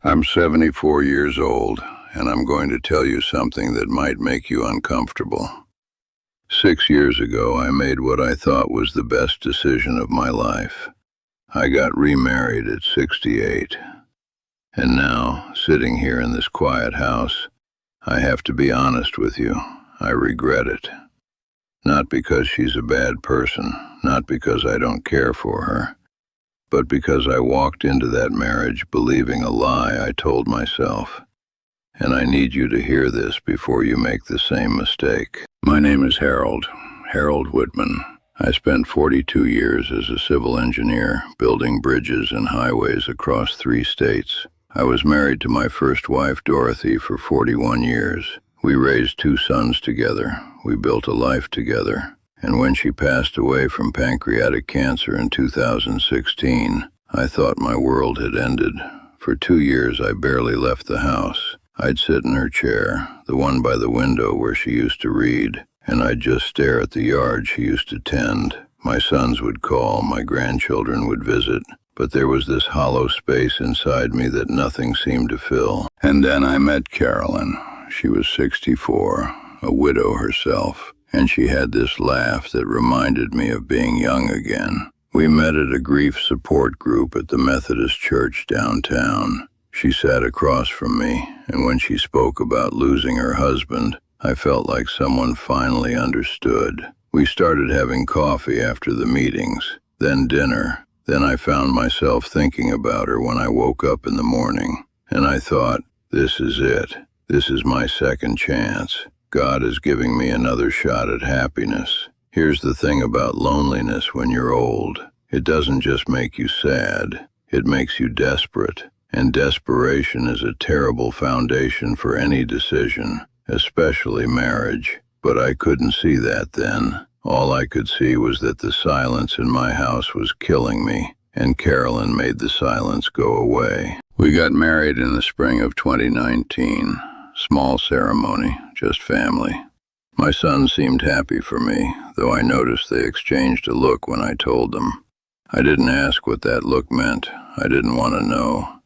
I'm 74 years old, and I'm going to tell you something that might make you uncomfortable. 6 years ago, I made what I thought was the best decision of my life. I got remarried at 68. And now, sitting here in this quiet house, I have to be honest with you. I regret it. Not because she's a bad person, not because I don't care for her, but because I walked into that marriage believing a lie I told myself. And I need you to hear this before you make the same mistake. My name is Harold Whitman. I spent 42 years as a civil engineer, building bridges and highways across 3 states. I was married to my first wife, Dorothy, for 41 years. We raised 2 sons together. We built a life together. And when she passed away from pancreatic cancer in 2016, I thought my world had ended. For 2 years, I barely left the house. I'd sit in her chair, the one by the window where she used to read, and I'd just stare at the yard she used to tend. My sons would call, my grandchildren would visit, but there was this hollow space inside me that nothing seemed to fill. And then I met Carolyn. She was 64, a widow herself, and she had this laugh that reminded me of being young again. We met at a grief support group at the Methodist Church downtown. She sat across from me, and when she spoke about losing her husband, I felt like someone finally understood. We started having coffee after the meetings, then dinner. Then I found myself thinking about her when I woke up in the morning, and I thought, this is it. This is my second chance. God is giving me another shot at happiness. Here's the thing about loneliness when you're old. It doesn't just make you sad. It makes you desperate. And desperation is a terrible foundation for any decision, especially marriage. But I couldn't see that then. All I could see was that the silence in my house was killing me, and Carolyn made the silence go away. We got married in the spring of 2019. Small ceremony, just family. My sons seemed happy for me, though I noticed they exchanged a look when I told them. I didn't ask what that look meant. I didn't want to know.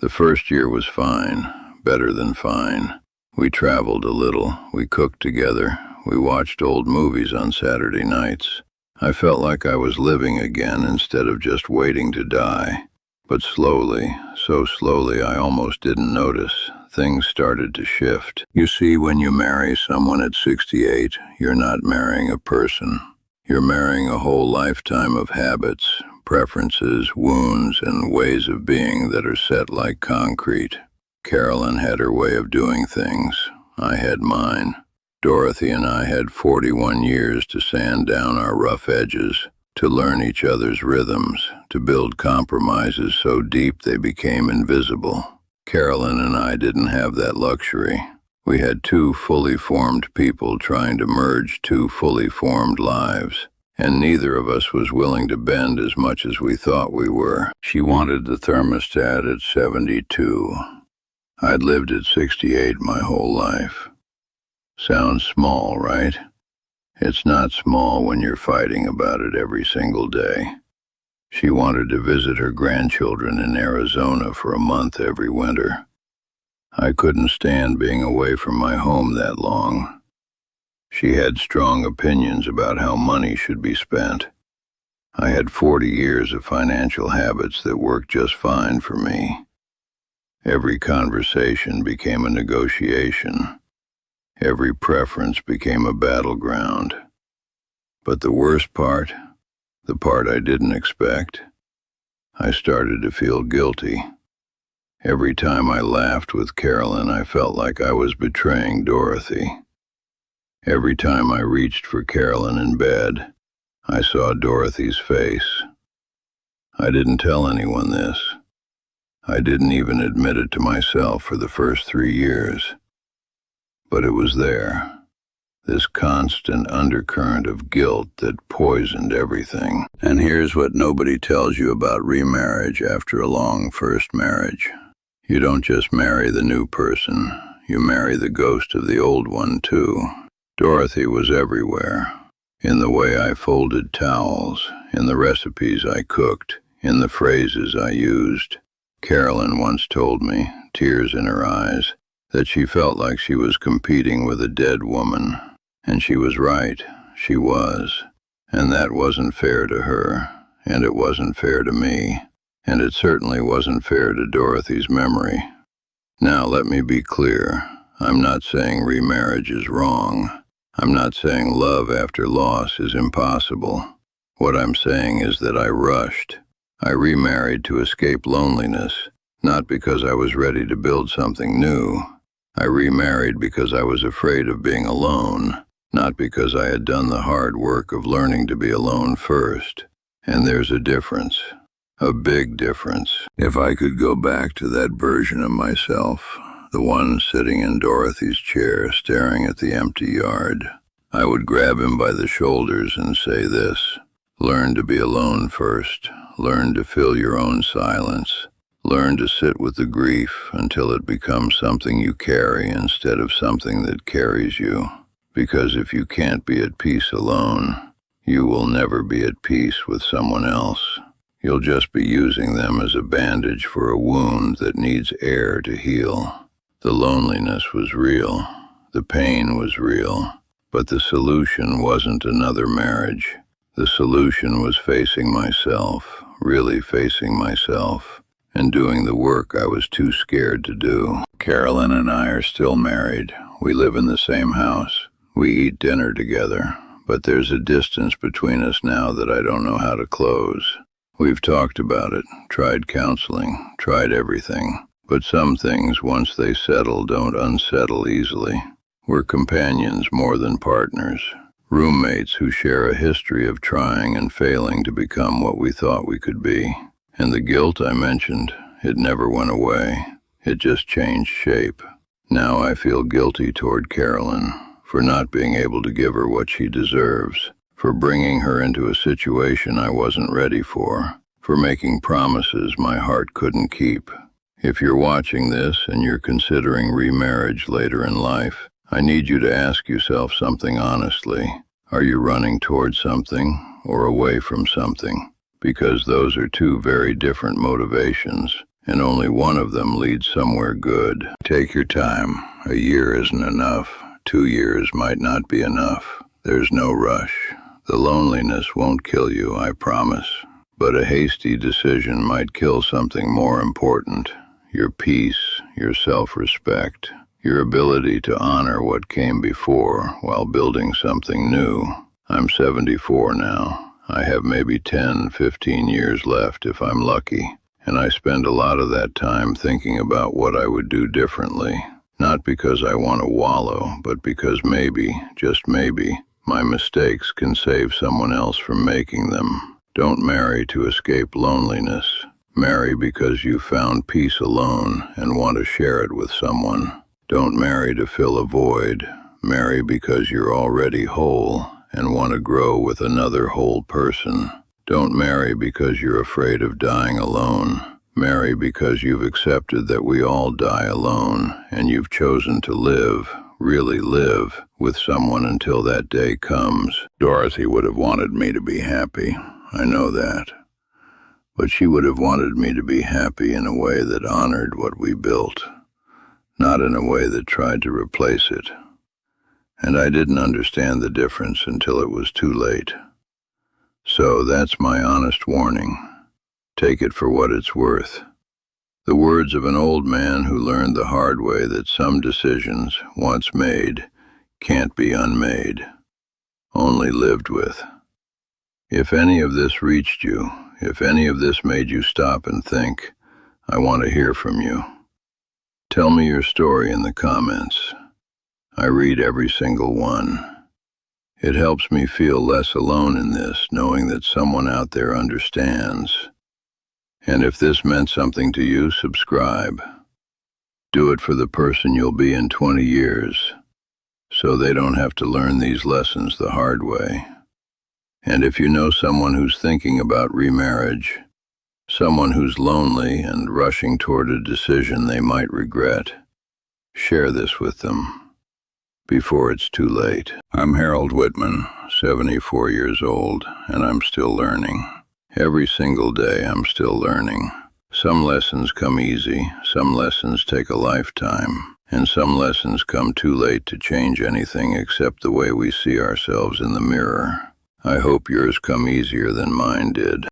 The first year was fine, better than fine. We traveled a little, we cooked together, we watched old movies on Saturday nights. I felt like I was living again instead of just waiting to die. But slowly, so slowly I almost didn't notice, things started to shift. You see, when you marry someone at 68, you're not marrying a person. You're marrying a whole lifetime of habits, preferences, wounds, and ways of being that are set like concrete. Carolyn had her way of doing things. I had mine. Dorothy and I had 41 years to sand down our rough edges, to learn each other's rhythms, to build compromises so deep they became invisible. Carolyn and I didn't have that luxury. We had 2 fully formed people trying to merge 2 fully formed lives, and neither of us was willing to bend as much as we thought we were. She wanted the thermostat at 72. I'd lived at 68 my whole life. Sounds small, right? It's not small when you're fighting about it every single day. She wanted to visit her grandchildren in Arizona for a month every winter. I couldn't stand being away from my home that long. She had strong opinions about how money should be spent. I had 40 years of financial habits that worked just fine for me. Every conversation became a negotiation. Every preference became a battleground. But the worst part, the part I didn't expect, I started to feel guilty. Every time I laughed with Carolyn, I felt like I was betraying Dorothy. Every time I reached for Carolyn in bed, I saw Dorothy's face. I didn't tell anyone this. I didn't even admit it to myself for the first 3 years. But it was there, this constant undercurrent of guilt that poisoned everything. And here's what nobody tells you about remarriage after a long first marriage. You don't just marry the new person, you marry the ghost of the old one too. Dorothy was everywhere, in the way I folded towels, in the recipes I cooked, in the phrases I used. Carolyn once told me, tears in her eyes, that she felt like she was competing with a dead woman. And she was right, she was. And that wasn't fair to her, and it wasn't fair to me, and it certainly wasn't fair to Dorothy's memory. Now let me be clear, I'm not saying remarriage is wrong. I'm not saying love after loss is impossible. What I'm saying is that I rushed. I remarried to escape loneliness, not because I was ready to build something new. I remarried because I was afraid of being alone, not because I had done the hard work of learning to be alone first. And there's a difference, a big difference. If I could go back to that version of myself, the one sitting in Dorothy's chair staring at the empty yard, I would grab him by the shoulders and say this: learn to be alone first. Learn to fill your own silence. Learn to sit with the grief until it becomes something you carry instead of something that carries you. Because if you can't be at peace alone, you will never be at peace with someone else. You'll just be using them as a bandage for a wound that needs air to heal. The loneliness was real. The pain was real. But the solution wasn't another marriage. The solution was facing myself, really facing myself, and doing the work I was too scared to do. Carolyn and I are still married. We live in the same house. We eat dinner together, but there's a distance between us now that I don't know how to close. We've talked about it, tried counseling, tried everything, but some things, once they settle, don't unsettle easily. We're companions more than partners. Roommates who share a history of trying and failing to become what we thought we could be. And the guilt I mentioned, it never went away. It just changed shape. Now I feel guilty toward Carolyn for not being able to give her what she deserves, for bringing her into a situation I wasn't ready for making promises my heart couldn't keep. If you're watching this and you're considering remarriage later in life, I need you to ask yourself something honestly. Are you running toward something or away from something? Because those are two very different motivations, and only one of them leads somewhere good. Take your time. A year isn't enough. 2 years might not be enough. There's no rush. The loneliness won't kill you, I promise. But a hasty decision might kill something more important: your peace, your self-respect, your ability to honor what came before while building something new. I'm 74 now. I have maybe 10, 15 years left if I'm lucky, and I spend a lot of that time thinking about what I would do differently. Not because I want to wallow, but because maybe, just maybe, my mistakes can save someone else from making them. Don't marry to escape loneliness. Marry because you found peace alone and want to share it with someone. Don't marry to fill a void. Marry because you're already whole and want to grow with another whole person. Don't marry because you're afraid of dying alone. Marry because you've accepted that we all die alone, and you've chosen to live, really live, with someone until that day comes. Dorothy would have wanted me to be happy. I know that. But she would have wanted me to be happy in a way that honored what we built, not in a way that tried to replace it. And I didn't understand the difference until it was too late. So that's my honest warning. Take it for what it's worth. The words of an old man who learned the hard way that some decisions, once made, can't be unmade, only lived with. If any of this reached you, if any of this made you stop and think, I want to hear from you. Tell me your story in the comments. I read every single one. It helps me feel less alone in this, knowing that someone out there understands. And if this meant something to you, subscribe. Do it for the person you'll be in 20 years, so they don't have to learn these lessons the hard way. And if you know someone who's thinking about remarriage, someone who's lonely and rushing toward a decision they might regret, share this with them before it's too late. I'm Harold Whitman, 74 years old, and I'm still learning. Every single day I'm still learning. Some lessons come easy, some lessons take a lifetime, and some lessons come too late to change anything except the way we see ourselves in the mirror. I hope yours come easier than mine did.